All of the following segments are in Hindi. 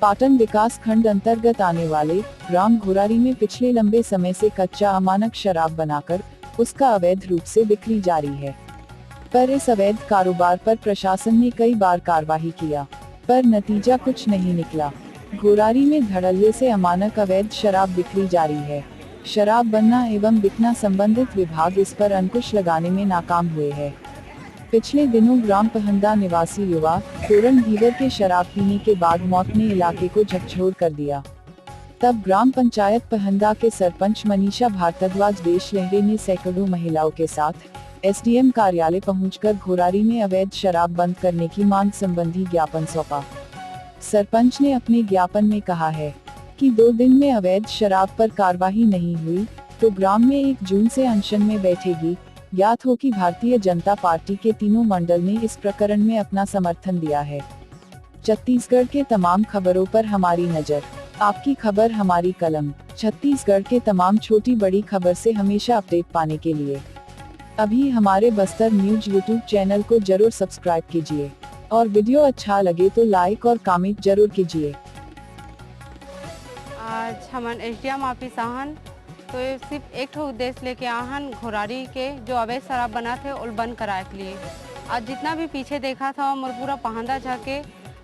पाटन विकास खंड अंतर्गत आने वाले ग्राम घोरारी में पिछले लंबे समय से कच्चा अमानक शराब बनाकर उसका अवैध रूप से बिक्री जारी है। पर इस अवैध कारोबार पर प्रशासन ने कई बार कार्रवाई किया, पर नतीजा कुछ नहीं निकला। घोरारी में धड़ल्ले से अमानक अवैध शराब बिक्री जारी है। शराब बनना एवं बिकना संबंधित विभाग इस पर अंकुश लगाने में नाकाम हुए हैं। पिछले दिनों ग्राम पहंदा निवासी युवा तोरण धीवर के शराब पीने के बाद मौत ने इलाके को झकझोर कर दिया। तब ग्राम पंचायत पहंदा के सरपंच मनीषा भारद्वाज देश लहरे ने सैकड़ों महिलाओं के साथ एसडीएम कार्यालय पहुंचकर घोरारी में अवैध शराब बंद करने की मांग संबंधी ज्ञापन सौंपा। सरपंच ने अपने ज्ञापन में कहा है कि 2 दिन में अवैध शराब पर कार्रवाई नहीं हुई तो ग्राम में 1 जून से अनशन में बैठेगी। ज्ञात हो कि भारतीय जनता पार्टी के तीनों मंडल ने इस प्रकरण में अपना समर्थन दिया है। छत्तीसगढ़ के तमाम खबरों पर हमारी नजर, आपकी खबर हमारी कलम। छत्तीसगढ़ के तमाम छोटी बड़ी खबर से हमेशा अपडेट पाने के लिए अभी हमारे बस्तर न्यूज यूट्यूब चैनल को जरूर सब्सक्राइब कीजिए और वीडियो अच्छा लगे तो लाइक और कमेंट जरूर कीजिए। आज हमन एसडीएम ऑफिस आहन तो सिर्फ एक उद्देश्य लेके आहन घोरारी के जो अवैध शराब बना थे उल बंद कराए के लिए। आज जितना भी पीछे देखा था मोर पूरा पहंदा जाके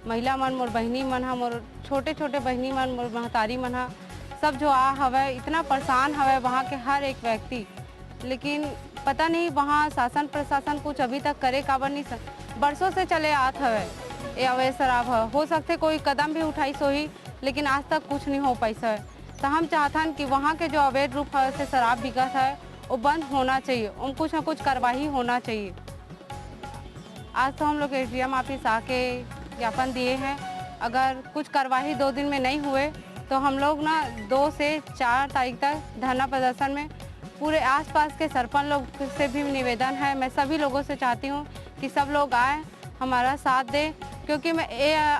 महिला मन, मोर बहनी मन हा, मोर छोटे छोटे बहनी मन, मोर महतारी मन हा, सब जो आ हवे इतना परेशान हवे वहाँ के हर एक व्यक्ति। लेकिन पता नहीं वहाँ शासन प्रशासन कुछ अभी तक करे काबर नहीं। बरसों से चले आत हवे ये अवैध शराब हो सकते कोई कदम भी उठाई सोही, लेकिन आज तक कुछ नहीं हो पाई। तो हम चाहतन कि वहाँ के जो अवैध रूप से शराब बिकत है वो बंद होना चाहिए, उन कुछ न कुछ कार्रवाई होना चाहिए। आज तो हम लोग एसडीएम ऑफिस आके ज्ञापन दिए हैं। अगर कुछ कार्रवाई 2 दिन में नहीं हुए तो हम लोग ना 2 से 4 तारीख तक धरना प्रदर्शन में पूरे आसपास के सरपंच लोग से भी निवेदन है। मैं सभी लोगों से चाहती हूँ कि सब लोग आए हमारा साथ दें, क्योंकि मैं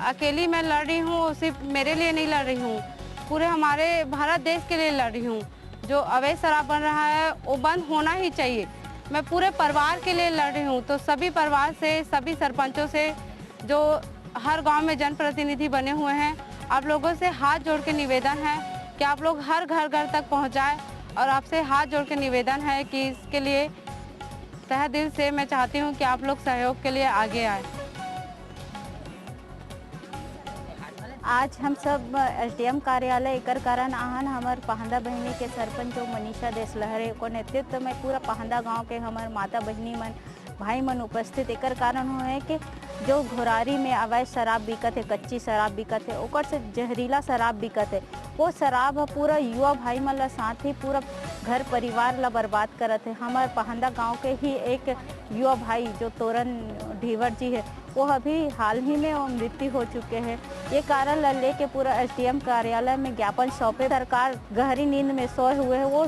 अकेली मैं लड़ रही हूँ, सिर्फ मेरे लिए नहीं लड़ रही हूँ, पूरे हमारे भारत देश के लिए लड़ रही हूँ। जो अवैध शराब बन रहा है वो बंद होना ही चाहिए। मैं पूरे परिवार के लिए लड़ रही हूँ। तो सभी परिवार से, सभी सरपंचों से जो हर गांव में जनप्रतिनिधि बने हुए हैं, आप लोगों से हाथ जोड़ के निवेदन है कि आप लोग हर घर घर तक पहुँचाएँ। और आपसे हाथ जोड़ के निवेदन है कि इसके लिए तहे दिल से मैं चाहती हूँ कि आप लोग सहयोग के लिए आगे आए। आज हम सब एसडीएम कार्यालय एकर कारण आहन हमार पहंदा बहिनी के सरपंच जो मनीषा देश लहरे को नेतृत्व में पूरा पहंदा गांव के हमार माता बहिनी मन भाई मन उपस्थित एकर कारण हुए कि जो घोरारी में अवैध शराब बिकत है, कच्ची शराब बिकत है, ओकर से जहरीला शराब बिकत है। वो शराब पूरा युवा भाई मन ला साथ ही पूरा घर परिवार ला बर्बाद करत है। हमारे पहंदा गांव के ही एक युवा भाई जो तोरण धीवर जी है, वो अभी हाल ही में मृत्यु हो चुके हैं। ये कारण ला लेके पूरा एसडीएम कार्यालय में ज्ञापन सौंपे। सरकार गहरी नींद में सोए हुए है, वो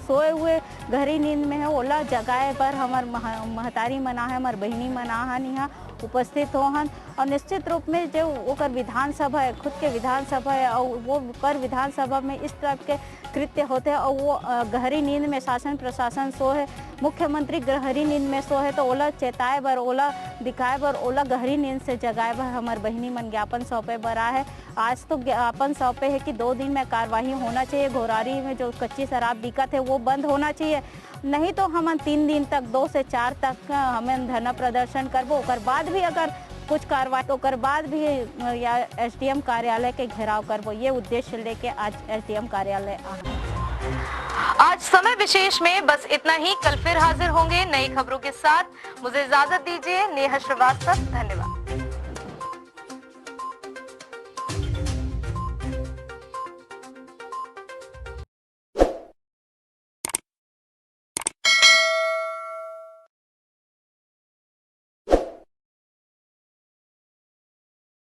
सोए हुए गहरी नींद में है, ओला जगाए पर हमार महतारी मना है, हमार बहनी मना हन यहाँ उपस्थित होहन। और निश्चित रूप में जो ओकर विधानसभा है, खुद के विधानसभा है, और वो कर विधानसभा में इस तरह के कृत्य होते हैं और वो गहरी नींद में शासन प्रशासन सो है, मुख्यमंत्री गहरी नींद में सो है, तो ओला चेताए बर, ओला दिखाए बर, ओला गहरी नींद से जगाए बर हमार बहनी मन ज्ञापन सौंपे बर है। आज तो ज्ञापन सौंपे है कि 2 दिन में कार्रवाई होना चाहिए। घोरारी में जो कच्ची शराब बिकत है वो बंद होना चाहिए, नहीं तो हम 3 दिन तक 2 से 4 तक हमें धरना प्रदर्शन करबो। ओकर बाद भी अगर कुछ कार्रवाई तो कर बाद भी या एसडीएम कार्यालय के घेराव करबो। ये उद्देश्य लेके आज एसडीएम कार्यालय आज समय विशेष में बस इतना ही। कल फिर हाजिर होंगे नई खबरों के साथ। मुझे इजाजत दीजिए। नेहा श्रीवास्तव, धन्यवाद।